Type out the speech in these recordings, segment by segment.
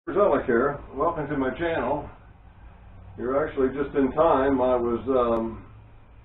Kimberzelik here. Welcome to my channel. You're actually just in time. I was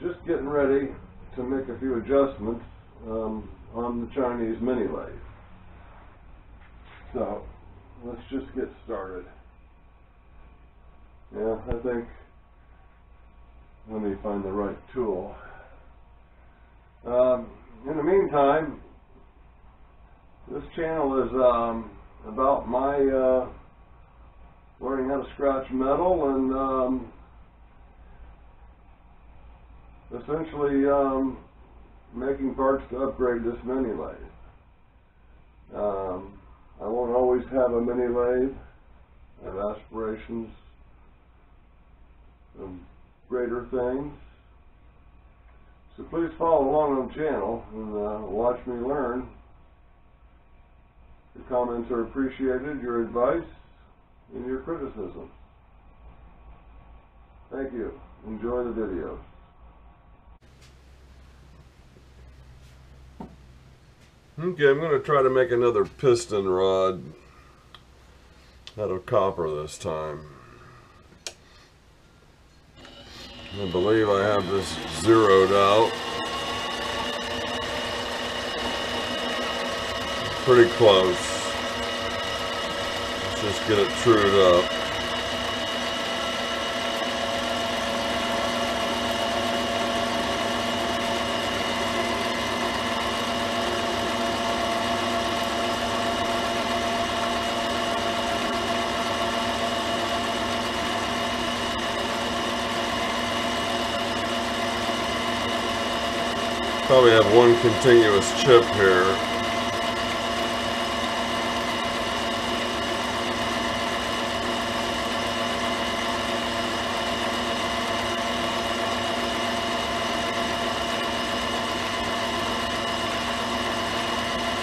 just getting ready to make a few adjustments on the Chinese mini lathe. So let's just get started. Yeah, I think, let me find the right tool. In the meantime, this channel is about my learning how to scratch metal and essentially making parts to upgrade this mini lathe. I won't always have a mini lathe. I have aspirations of greater things. So please follow along on the channel and watch me learn. Your comments are appreciated, your advice, and your criticism. Thank you. Enjoy the videos. Okay, I'm going to try to make another piston rod out of copper this time. I believe I have this zeroed out. Pretty close. Let's just get it trued up. Probably have one continuous chip here.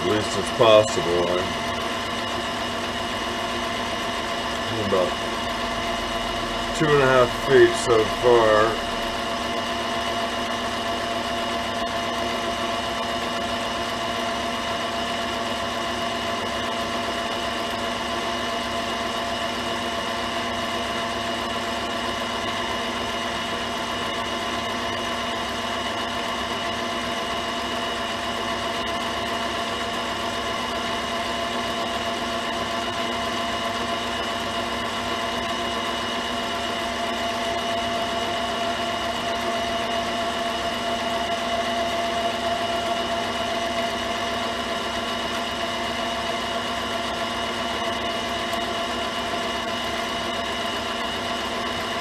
At least it's possible. I'm about 2.5 feet so far.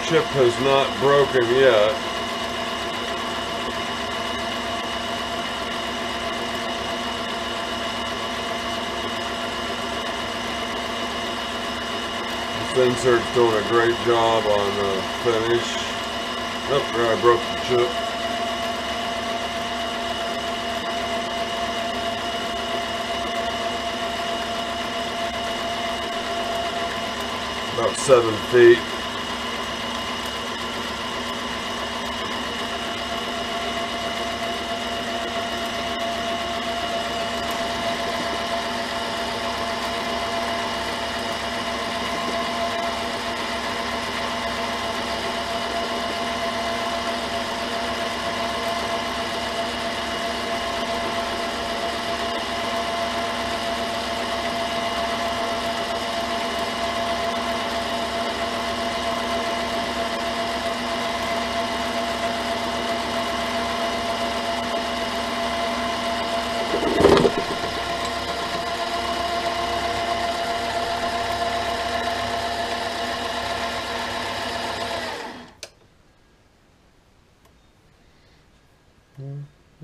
Chip has not broken yet. This insert's doing a great job on the finish. Oh, there I broke the chip. About 7 feet.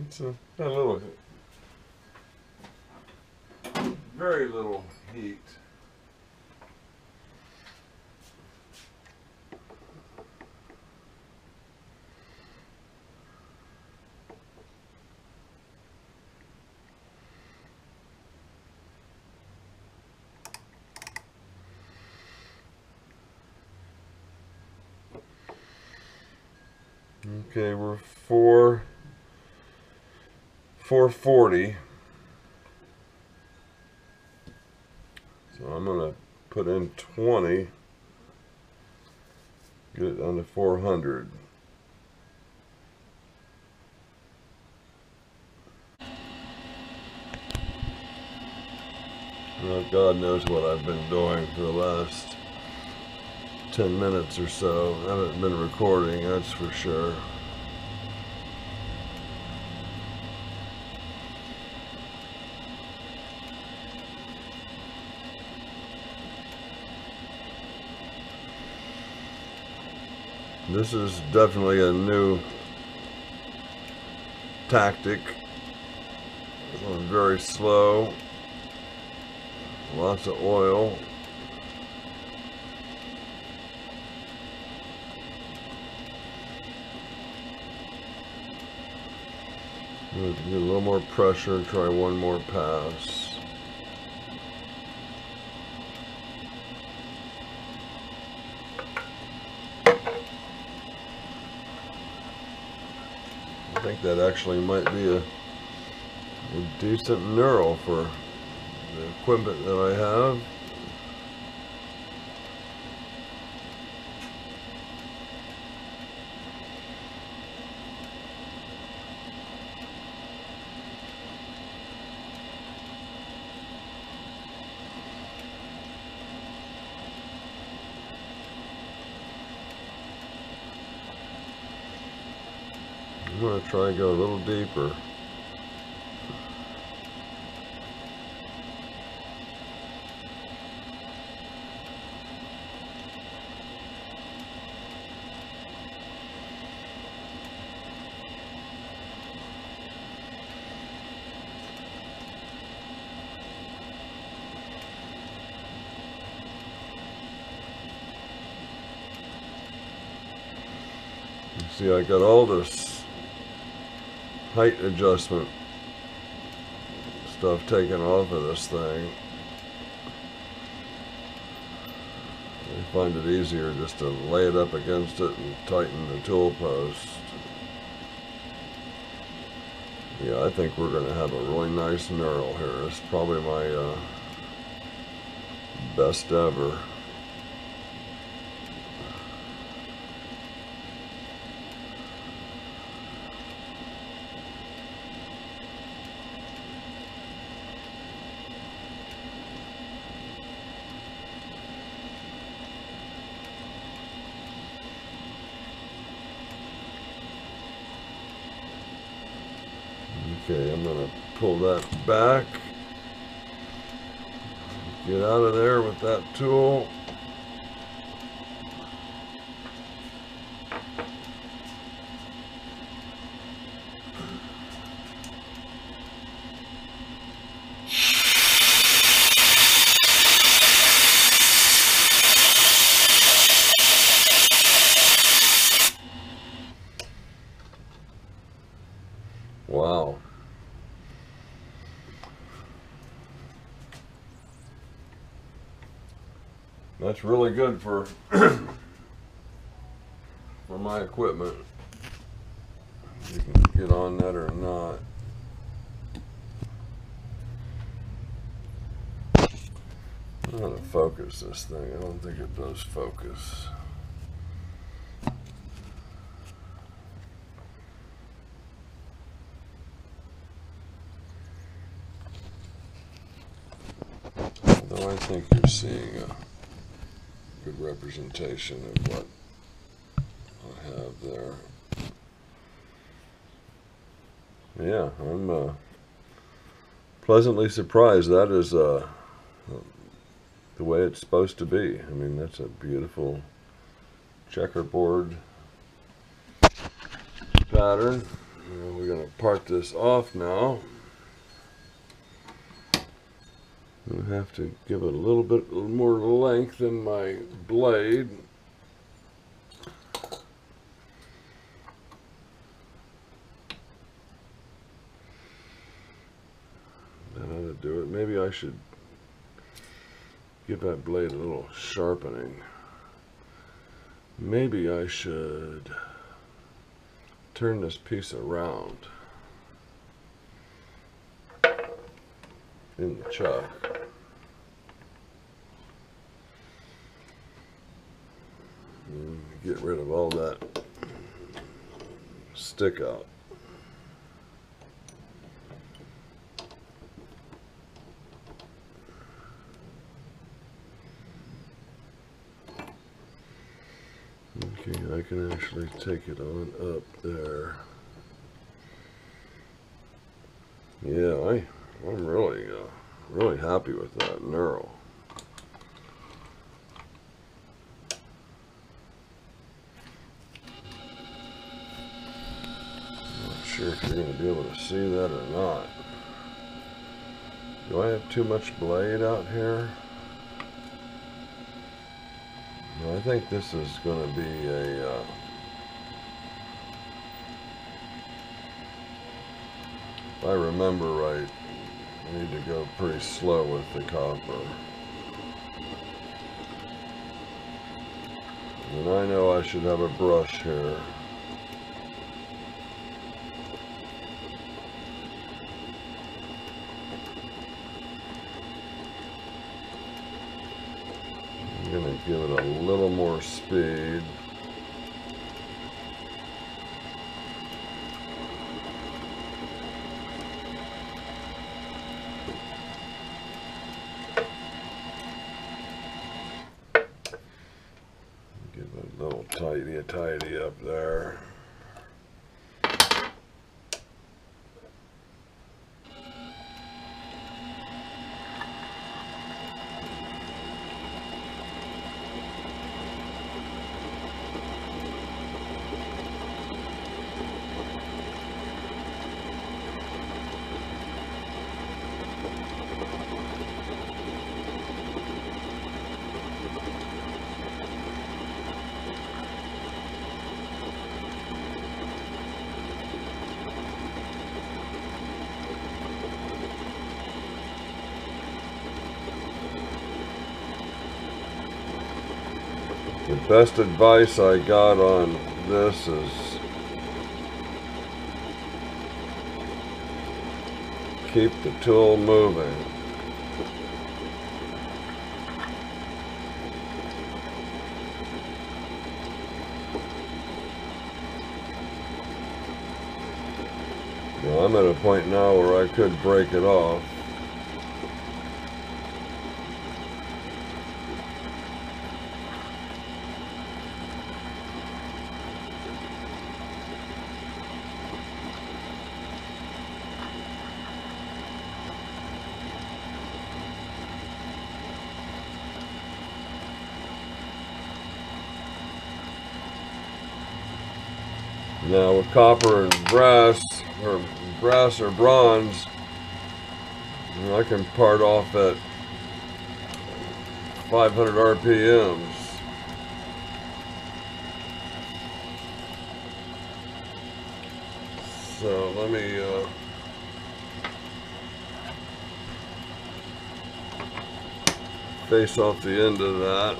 It's a little, very little heat. Okay, we're 440. So I'm going to put in 20, get it down to 400. Well, God knows what I've been doing for the last 10 minutes or so. I haven't been recording, that's for sure. This is definitely a new tactic. Going very slow. Lots of oil. Get a little more pressure, try one more pass. I think that actually might be a decent knurl for the equipment that I have. I'm going to try and go a little deeper. You see, I got all this height adjustment stuff taken off of this thing. I find it easier just to lay it up against it and tighten the tool post. Yeah, I think we're going to have a really nice knurl here. It's probably my best ever. Okay, I'm going to pull that back, get out of there with that tool. Wow. That's really good for for my equipment. You can get on that or not. I'm going to focus this thing. I don't think it does focus. Although I think you're seeing a good representation of what I have there. Yeah, I'm pleasantly surprised. That is the way it's supposed to be. I mean, that's a beautiful checkerboard pattern. We're going to part this off now. I have to give it a little bit more length in my blade. That ought to do it. Maybe I should give that blade a little sharpening. Maybe I should turn this piece around in the chuck. And get rid of all that stick out. Okay, I can actually take it on up there. Yeah, I'm really really happy with that knurl. Not sure if you're going to be able to see that or not. Do I have too much blade out here? No, I think this is going to be a if I remember right, I need to go pretty slow with the copper. And I know I should have a brush here. I'm going to give it a little more speed. Give it a little tidy up there. The best advice I got on this is keep the tool moving. Now, I'm at a point now where I could break it off. Now with copper and brass or bronze, you know, I can part off at 500 RPMs. So let me face off the end of that.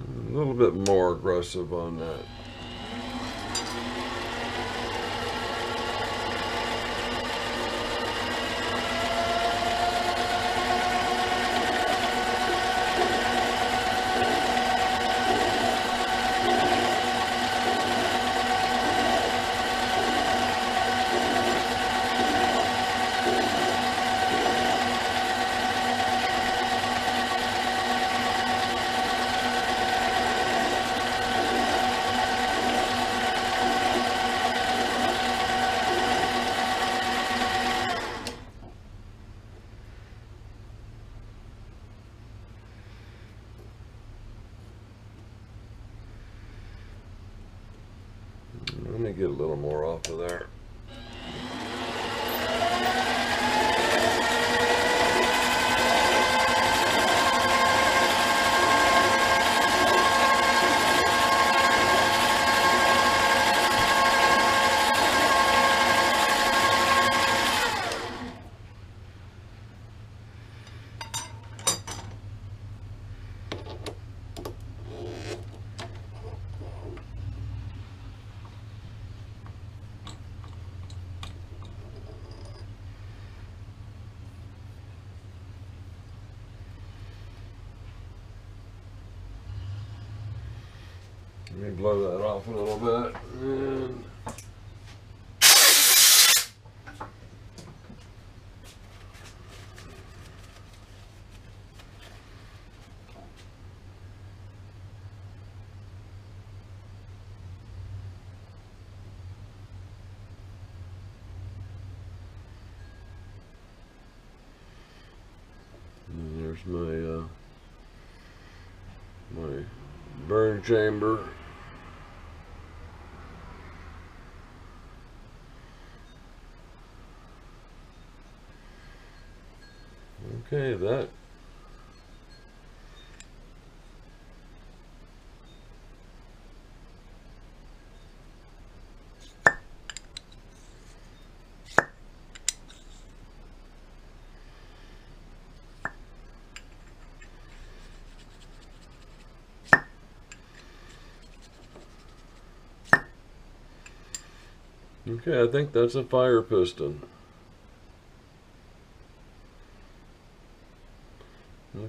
A little bit more aggressive on that. get a little more off of there. Let me blow that off a little bit. And there's my my burn chamber. Okay, that okay, I think that's a fire piston. Go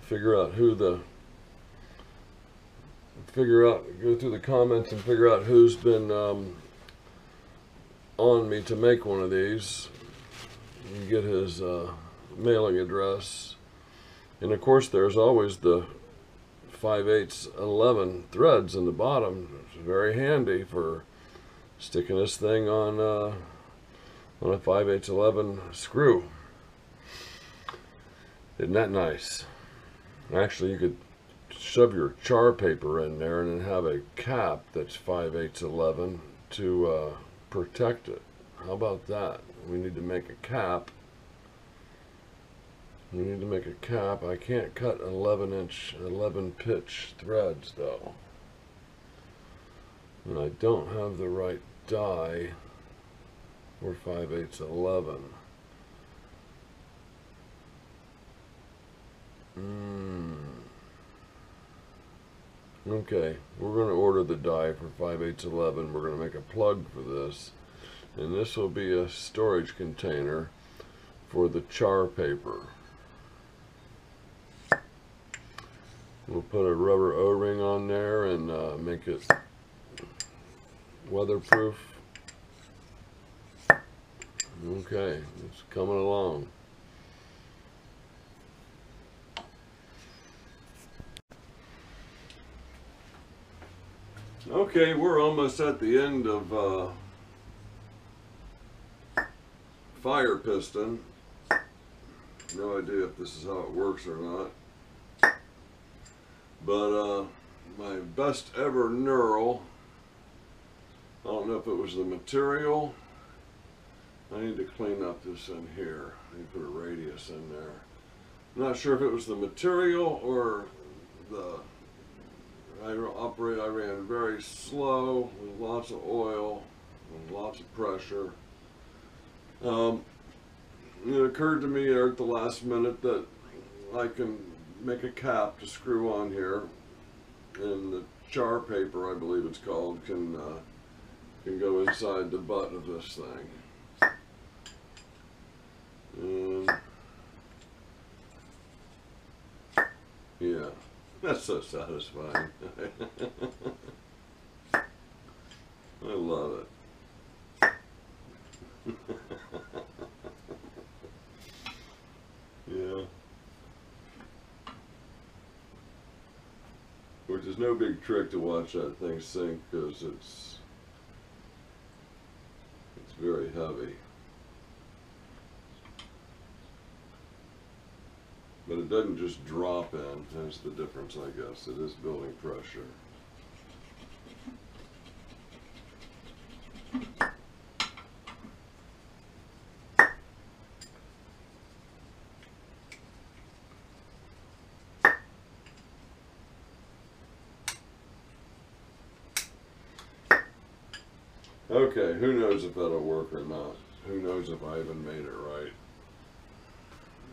through the comments and figure out who's been on me to make one of these. You get his mailing address. And of course there's always the 5/8 11 threads in the bottom. It's very handy for sticking this thing on a 5/8 11 screw. Isn't that nice? Actually, you could shove your char paper in there and then have a cap that's 5/8 11 to protect it. How about that? We need to make a cap. We need to make a cap. I can't cut 11 pitch threads though. And I don't have the right die for 5/8 11. Okay, we're going to order the die for 5/8 11. We're going to make a plug for this, and this will be a storage container for the char paper. We'll put a rubber O-ring on there and make it weatherproof. Okay, it's coming along. Okay, we're almost at the end of fire piston. No idea if this is how it works or not. But my best ever knurl, I don't know if it was the material. I need to clean up this in here. I need to put a radius in there. I'm not sure if it was the material or the I ran very slow with lots of oil and lots of pressure. It occurred to me there at the last minute that I can make a cap to screw on here, and the char paper, I believe it's called, can go inside the butt of this thing. And yeah. That's so satisfying. I love it. Yeah. Which is no big trick to watch that thing sink, because it's very heavy. But it doesn't just drop in. That's the difference, I guess. It is building pressure. Okay, who knows if that'll work or not. Who knows if I even made it right.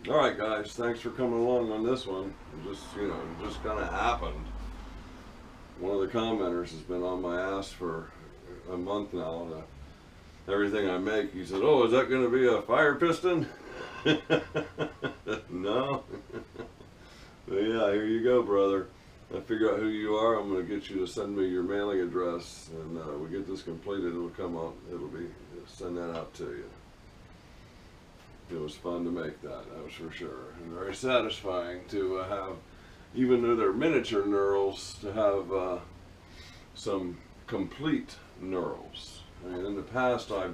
Alright guys, thanks for coming along on this one. It just, you know, it just kind of happened. One of the commenters has been on my ass for a month now. Everything I make, he said, "Oh, is that going to be a fire piston?" No. But yeah, here you go, brother. I figure out who you are. I'm going to get you to send me your mailing address, and we get this completed. It'll come out. Send that out to you. It was fun to make that was for sure, and very satisfying to have, even though they're miniature knurls, to have some complete knurls. I mean, in the past, I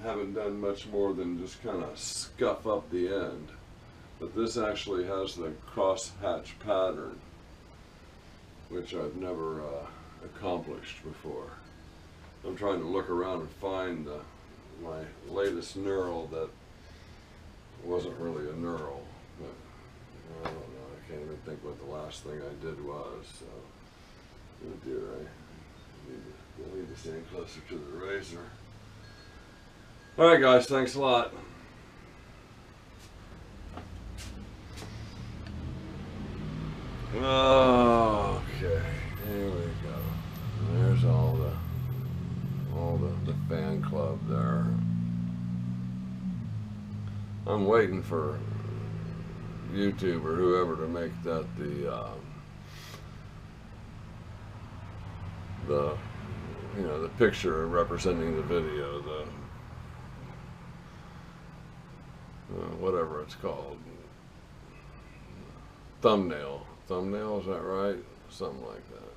haven't done much more than just kind of scuff up the end, but this actually has the cross-hatch pattern, which I've never accomplished before. I'm trying to look around and find my latest knurl that wasn't really a knurl, but I don't know, I can't even think what the last thing I did was, so, oh dear, I need to stand closer to the razor. Alright guys, thanks a lot. Okay, here we go. There's all the fan club there. I'm waiting for YouTube or whoever to make that the you know, the picture representing the video, the whatever it's called, thumbnail, is that right? Something like that.